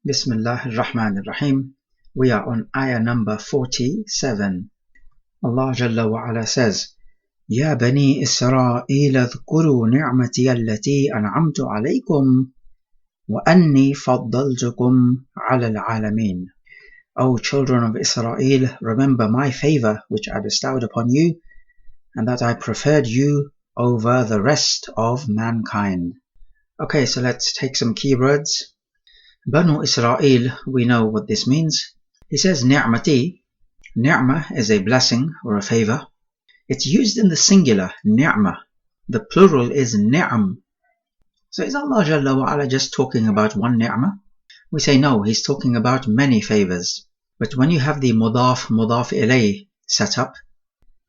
Bismillah ar-Rahman ar-Rahim. We are on ayah number 47. Allah Jalla wa Ala says, Ya Bani Israel اذكروا نعمتي التي أنعمت عليكم وأني فضلتكم على العالمين. O children of Israel, remember my favor which I bestowed upon you, and that I preferred you over the rest of mankind. Okay, so let's take some keywords. Banu Israel, we know what this means. He says ni'mati. Ni'mah is a blessing or a favor. It's used in the singular, ni'mah. The plural is ni'am. So is Allah Jalla wa Ala just talking about one ni'mah? We say no, he's talking about many favors. But when you have the mudaf ilay set up,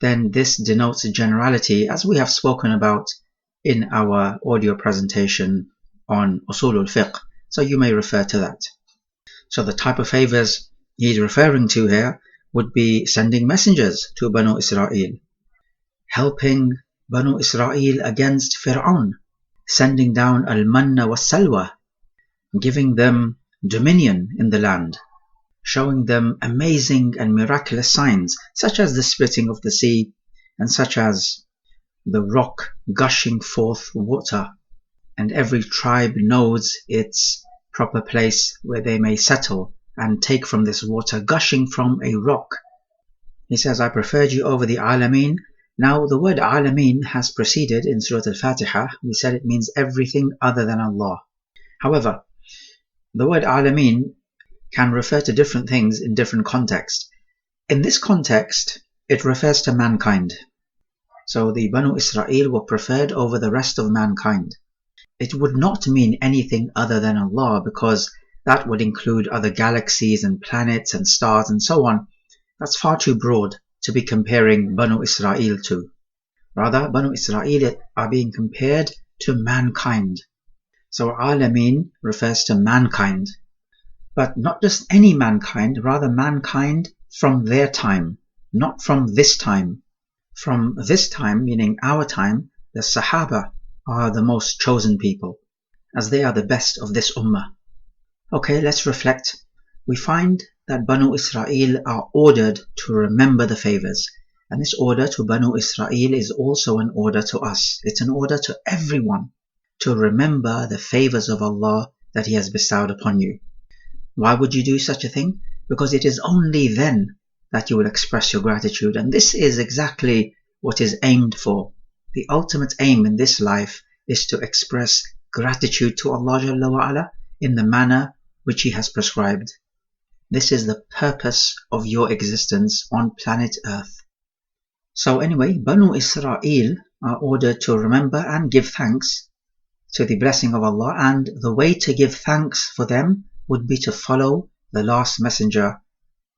then this denotes generality, as we have spoken about in our audio presentation on Usulul Fiqh. So you may refer to that. So the type of favors he's referring to here would be sending messengers to Banu Israel, helping Banu Israel against Fir'aun, sending down al-manna was-salwa, giving them dominion in the land, showing them amazing and miraculous signs such as the splitting of the sea and such as the rock gushing forth water, and every tribe knows its proper place where they may settle and take from this water gushing from a rock. He says, I preferred you over the alameen. Now the word alameen has preceded in Surah Al-Fatiha. We said it means everything other than Allah. However, the word alameen can refer to different things in different contexts. In this context, it refers to mankind. So the Banu Israel were preferred over the rest of mankind. It would not mean anything other than Allah, because that would include other galaxies and planets and stars and so on. That's far too broad to be comparing Banu Israel to. Rather, Banu Israel are being compared to mankind. So Alameen refers to mankind. But not just any mankind, rather mankind from their time, not from this time. From this time, meaning our time, the Sahaba are the most chosen people, as they are the best of this ummah. Okay, let's reflect. We find that Banu Israel are ordered to remember the favors, and this order to Banu Israel is also an order to us. It's an order to everyone to remember the favors of Allah that He has bestowed upon you. Why would you do such a thing? Because it is only then that you will express your gratitude, and this is exactly what is aimed for. The ultimate aim in this life is to express gratitude to Allah Jalla wa Ala in the manner which He has prescribed. This is the purpose of your existence on planet Earth. So anyway, Banu Israel are ordered to remember and give thanks to the blessing of Allah, and the way to give thanks for them would be to follow the last messenger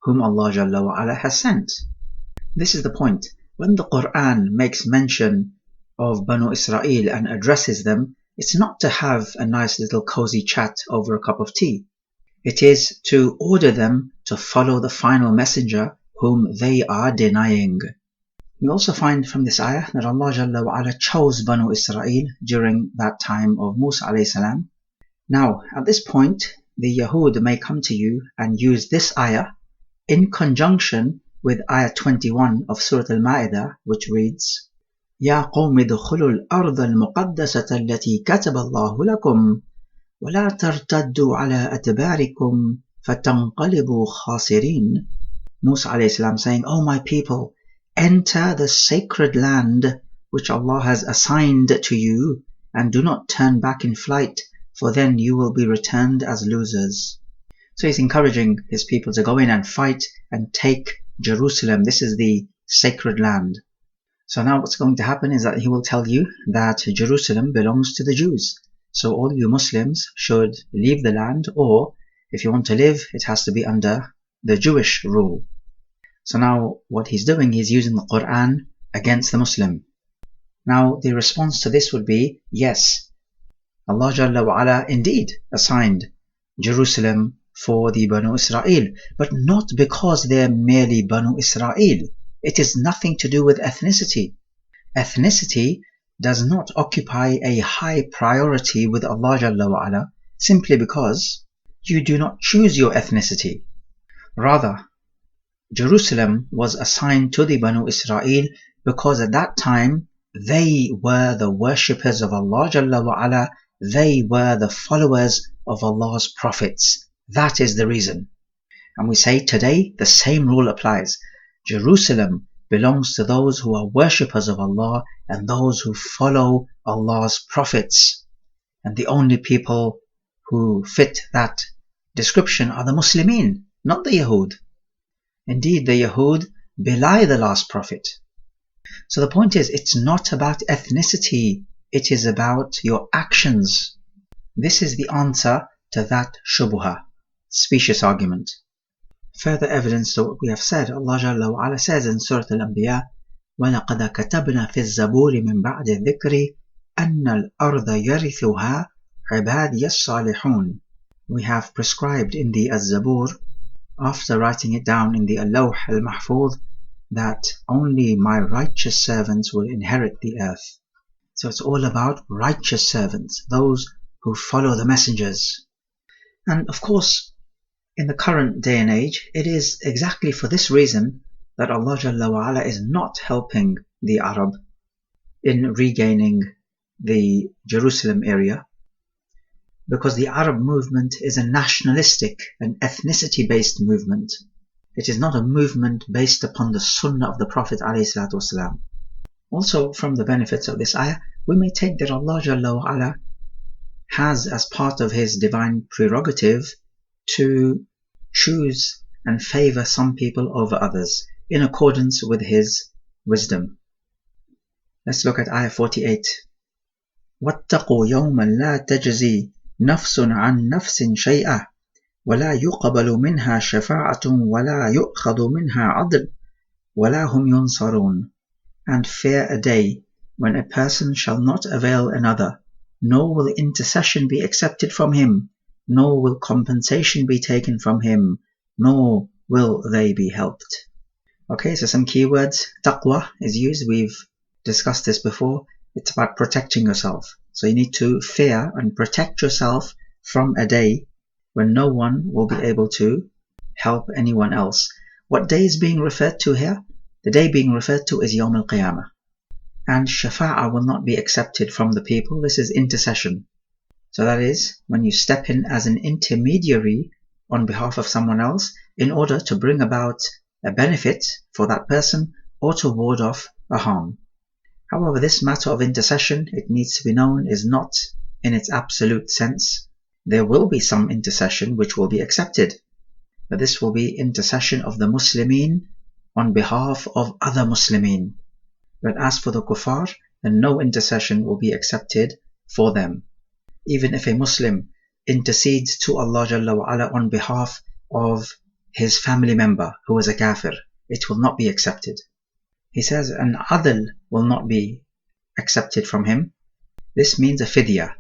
whom Allah Jalla wa Ala has sent. This is the point. When the Quran makes mention of Banu Israel and addresses them, it's not to have a nice little cozy chat over a cup of tea. It is to order them to follow the final messenger whom they are denying. We also find from this ayah that Allah Jalla wa Ala chose Banu Israel during that time of Musa alayhi salam. Now, at this point, the Yahud may come to you and use this ayah in conjunction with ayah 21 of Surah Al-Ma'idah, which reads, يا قوم ادخلوا الأرض المقدسة التي كتب الله لكم ولا ترتدوا على أدباركم فتنقلبوا خاسرين. Musa alayhi salam saying, O my people, enter the sacred land which Allah has assigned to you, and do not turn back in flight, for then you will be returned as losers. So he's encouraging his people to go in and fight and take Jerusalem. This is the sacred land. So now what's going to happen is that he will tell you that Jerusalem belongs to the Jews. So all you Muslims should leave the land, or if you want to live, it has to be under the Jewish rule. So now what he's doing, he's using the Quran against the Muslim. Now the response to this would be, yes, Allah Jalla wa Ala indeed assigned Jerusalem for the Banu Israel, but not because they're merely Banu Israel. It is nothing to do with ethnicity. Ethnicity does not occupy a high priority with Allah Jalla wa Ala simply because you do not choose your ethnicity. Rather, Jerusalem was assigned to the Banu Israel because at that time they were the worshippers of Allah Jalla wa Ala, they were the followers of Allah's prophets. That is the reason. And we say today the same rule applies. Jerusalem belongs to those who are worshippers of Allah and those who follow Allah's prophets. And the only people who fit that description are the Muslimin, not the Yahud. Indeed, the Yahud belie the last prophet. So the point is, it's not about ethnicity, it is about your actions. This is the answer to that shubha, specious argument. Further evidence to what we have said, Allah Jalla wa Ala says in Surah Al-Anbiya, وَلَقَدْ كَتَبْنَا فِي الزَّبُورِ مِنْ بَعْدِ الذِّكْرِ أَنَّ الْأَرْضَ يَرِثُهَا عِبَادِيَ الصَّالِحُونَ. We have prescribed in the Az-Zabur, after writing it down in the Al-Lawh al-Mahfuz, that only my righteous servants will inherit the earth. So it's all about righteous servants, those who follow the messengers. And of course, in the current day and age, it is exactly for this reason that Allah Jalla wa Ala is not helping the Arab in regaining the Jerusalem area, because the Arab movement is a nationalistic and ethnicity-based movement. It is not a movement based upon the Sunnah of the Prophet ﷺ. Also, from the benefits of this ayah, we may take that Allah Jalla wa Ala has as part of His divine prerogative to choose and favor some people over others in accordance with His wisdom. Let's look at ayah 48. وَاتَّقُوا يَوْمًا لَا تَجْزِي نَفْسٌ عَنْ نَفْسٍ شَيْئًا وَلَا يُقْبَلُ مِنْهَا شَفَاعَةٌ وَلَا يُؤْخَذُ مِنْهَا عَدْلٌ وَلَا هُمْ يُنصَرُونَ. And fear a day when a person shall not avail another, nor will intercession be accepted from him, nor will compensation be taken from him, nor will they be helped. Okay, so some keywords. Taqwa is used. We've discussed this before. It's about protecting yourself. So you need to fear and protect yourself from a day when no one will be able to help anyone else. What day is being referred to here? The day being referred to is Yawm al-Qiyamah. And shafa'ah will not be accepted from the people. This is intercession. So that is when you step in as an intermediary on behalf of someone else in order to bring about a benefit for that person or to ward off a harm. However, this matter of intercession, it needs to be known, is not in its absolute sense. There will be some intercession which will be accepted, but this will be intercession of the Muslimin on behalf of other Muslimin. But as for the kuffar, then no intercession will be accepted for them. Even if a Muslim intercedes to Allah Jalla wa Ala on behalf of his family member who is a kafir, it will not be accepted. He says an adl will not be accepted from him. This means a fidya,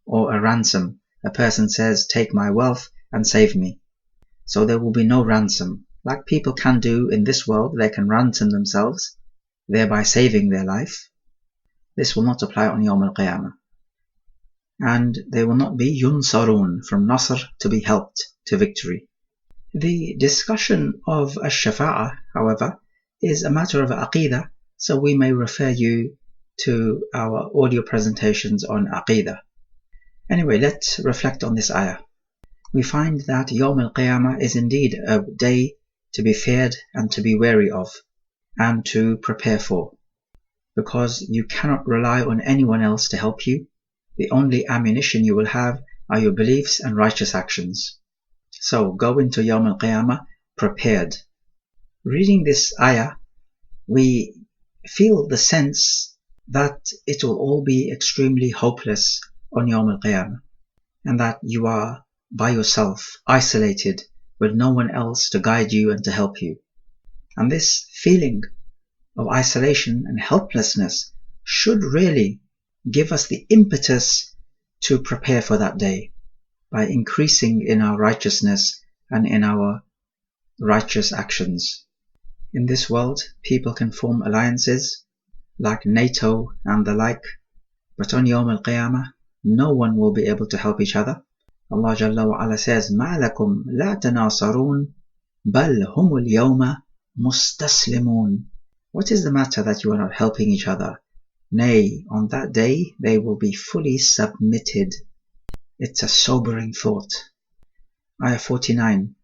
or a ransom. A person says, take my wealth and save me. So there will be no ransom. Like people can do in this world, they can ransom themselves, thereby saving their life. This will not apply on Yawm al-Qiyamah. And they will not be yunsarun, from nasr, to be helped to victory. The discussion of ash-shafa'ah, however, is a matter of aqidah, so we may refer you to our audio presentations on aqidah. Anyway, let's reflect on this ayah. We find that Yawm al-Qiyamah is indeed a day to be feared and to be wary of, and to prepare for, because you cannot rely on anyone else to help you. The only ammunition you will have are your beliefs and righteous actions. So go into Yawm al-Qiyamah prepared. Reading this ayah, we feel the sense that it will all be extremely hopeless on Yawm al-Qiyamah, and that you are by yourself, isolated, with no one else to guide you and to help you. And this feeling of isolation and helplessness should really give us the impetus to prepare for that day by increasing in our righteousness and in our righteous actions. In this world, people can form alliances like NATO and the like, but on Yawm al-Qiyamah, no one will be able to help each other. Allah Jalla wa Ala says, مَا لَكُمْ لَا تَنَاصَرُونَ بَلْ هُمُ الْيَوْمَ مُسْتَسْلِمُونَ. What is the matter that you are not helping each other? Nay, on that day they will be fully submitted. It's a sobering thought. Ayah 49.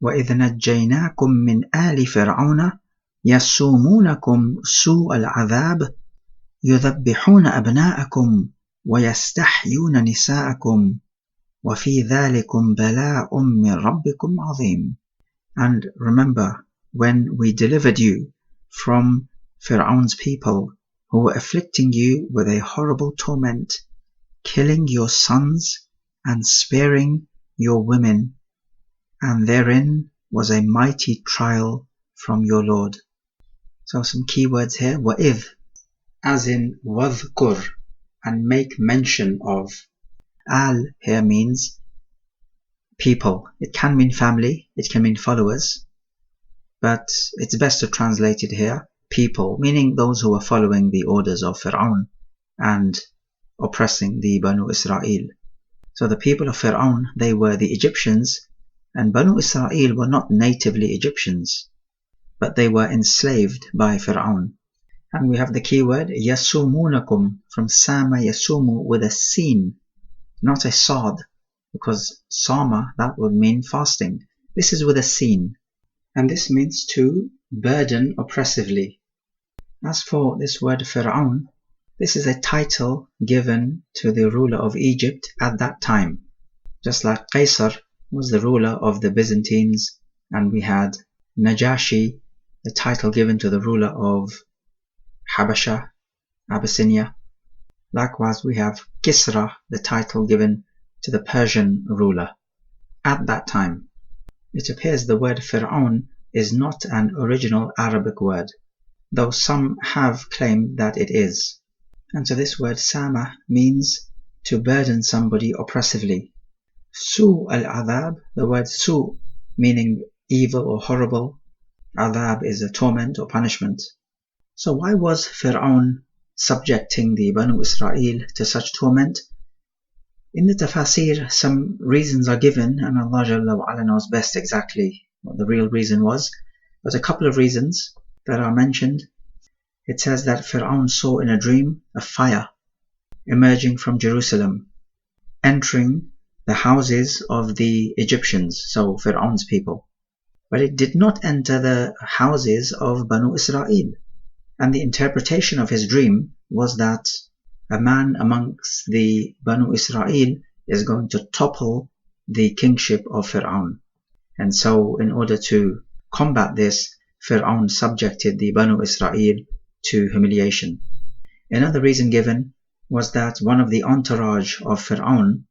وَإِذْ نَجَّيْنَاكُمْ مِنْ آلِ فِرْعَوْنَ يَسُومُونَكُمْ سُوءَ الْعَذَابِ يُذَبِّحُونَ أَبْنَاءَكُمْ وَيَسْتَحْيُونَ نِسَاءَكُمْ وَفِي ذَلِكُمْ بَلَاءٌ مِّن رَبِّكُمْ عَظِيمٌ. And remember when we delivered you from Fir'aun's people who were afflicting you with a horrible torment, killing your sons and sparing your women, and therein was a mighty trial from your Lord. So some key words here, وَإِذْ, as in وَذْكُرْ, and make mention of. Al here means people. It can mean family, it can mean followers, but it's best to translate it here, people, meaning those who are following the orders of Fir'aun and oppressing the Banu Israel. So the people of Fir'aun, they were the Egyptians, and Banu Israel were not natively Egyptians, but they were enslaved by Fir'aun. And we have the keyword يَسُومُونَكُمْ, from Sama yasumu, with a sin, not a sad, because Sama, that would mean fasting. This is with a sin, and this means to burden oppressively. As for this word Fir'aun, this is a title given to the ruler of Egypt at that time. Just like Qaisar was the ruler of the Byzantines, and we had Najashi, the title given to the ruler of Habasha, Abyssinia. Likewise, we have Kisra, the title given to the Persian ruler at that time. It appears the word Fir'aun is not an original Arabic word, though some have claimed that it is. And so this word Sama means to burden somebody oppressively. Su al-Adhab, the word Su meaning evil or horrible. Adhab is a torment or punishment. So why was Fir'aun subjecting the Banu Israel to such torment? In the tafasir, some reasons are given, and Allah Jalla wa Ala knows best exactly what the real reason was. But a couple of reasons that are mentioned. It says that Fir'aun saw in a dream a fire emerging from Jerusalem, entering the houses of the Egyptians, so Fir'aun's people. But it did not enter the houses of Banu Israel. And the interpretation of his dream was that a man amongst the Banu Israel is going to topple the kingship of Fir'aun. And so in order to combat this, Fir'aun subjected the Banu Israel to humiliation. Another reason given was that one of the entourage of Fir'aun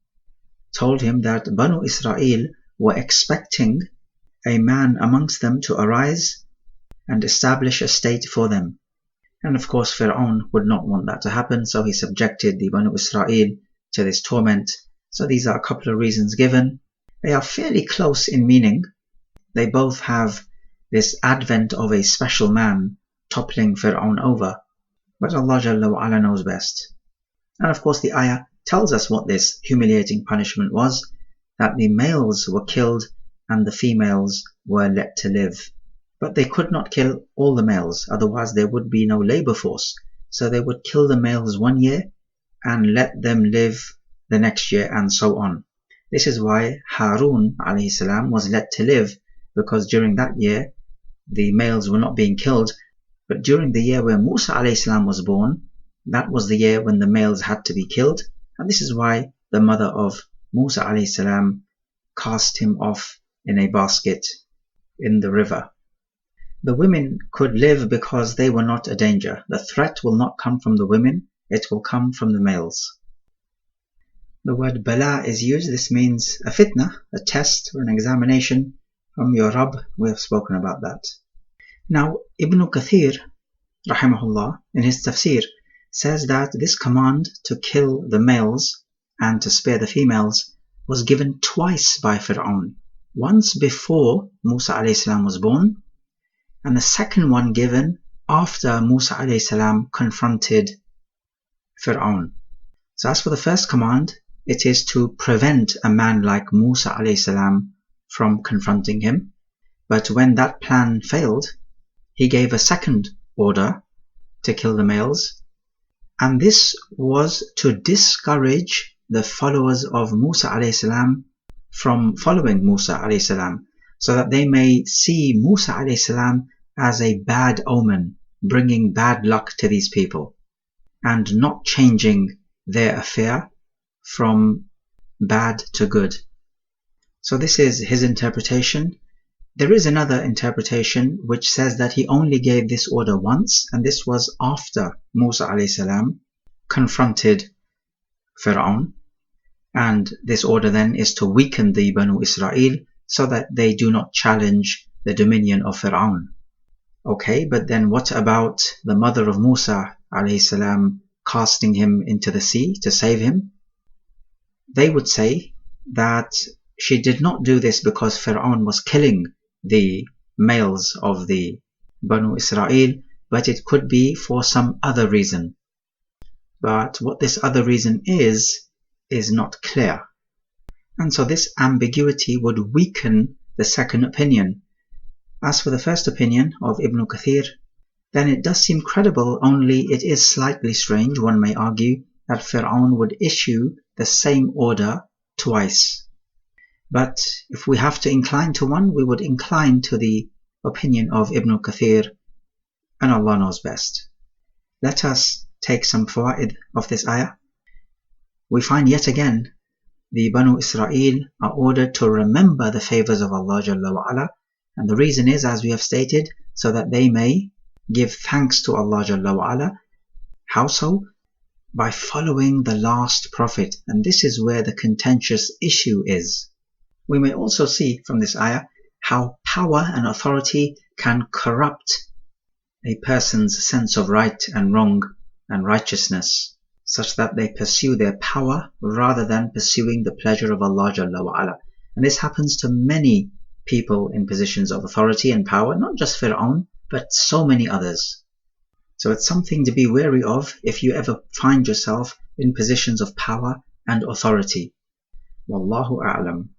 told him that Banu Israel were expecting a man amongst them to arise and establish a state for them. And of course Fir'aun would not want that to happen, so he subjected the Banu Israel to this torment. So these are a couple of reasons given. They are fairly close in meaning. They both have this advent of a special man toppling Fir'aun over, but Allah Jalla wa Ala knows best. And of course the ayah tells us what this humiliating punishment was, that the males were killed and the females were let to live. But they could not kill all the males, otherwise there would be no labor force. So they would kill the males 1 year and let them live the next year, and so on. This is why Harun alayhi salam was let to live, because during that year the males were not being killed. But during the year where Musa alayhi salam was born, that was the year when the males had to be killed, and this is why the mother of Musa alayhi salam cast him off in a basket in the river. The women could live because they were not a danger. The threat will not come from the women, it will come from the males. The word bala is used. This means a fitna, a test or an examination from your Rabb. We have spoken about that. Now Ibn Kathir rahimahullah in his tafsir says that this command to kill the males and to spare the females was given twice by Fir'aun. Once before Musa alayhi salam was born, and the second one given after Musa alayhi salam confronted Fir'aun. So as for the first command, it is to prevent a man like Musa alayhi salam from confronting him. But when that plan failed, he gave a second order to kill the males, and this was to discourage the followers of Musa alayhi salam from following Musa alayhi salam, so that they may see Musa alayhi salam as a bad omen, bringing bad luck to these people, and not changing their affair from bad to good. So this is his interpretation. There is another interpretation which says that he only gave this order once, and this was after Musa alayhi salam confronted Fir'aun, and this order then is to weaken the Banu Israel so that they do not challenge the dominion of Fir'aun. Okay, but then what about the mother of Musa alayhi salam casting him into the sea to save him? They would say that she did not do this because Fir'aun was killing the males of the Banu Israel, but it could be for some other reason. But what this other reason is not clear. And so this ambiguity would weaken the second opinion. As for the first opinion of Ibn Kathir, then it does seem credible, only it is slightly strange, one may argue, that Fir'aun would issue the same order twice. But if we have to incline to one, we would incline to the opinion of Ibn Kathir, and Allah knows best. Let us take some fawaid of this ayah. We find yet again the Banu Israel are ordered to remember the favors of Allah Jalla wa Ala, and the reason is, as we have stated, so that they may give thanks to Allah Jalla wa Ala. How so? By following the last prophet, and this is where the contentious issue is. We may also see from this ayah how power and authority can corrupt a person's sense of right and wrong and righteousness, such that they pursue their power rather than pursuing the pleasure of Allah Jalla wa Ala. And this happens to many people in positions of authority and power, not just Fir'aun, but so many others. So it's something to be wary of if you ever find yourself in positions of power and authority. Wallahu a'lam.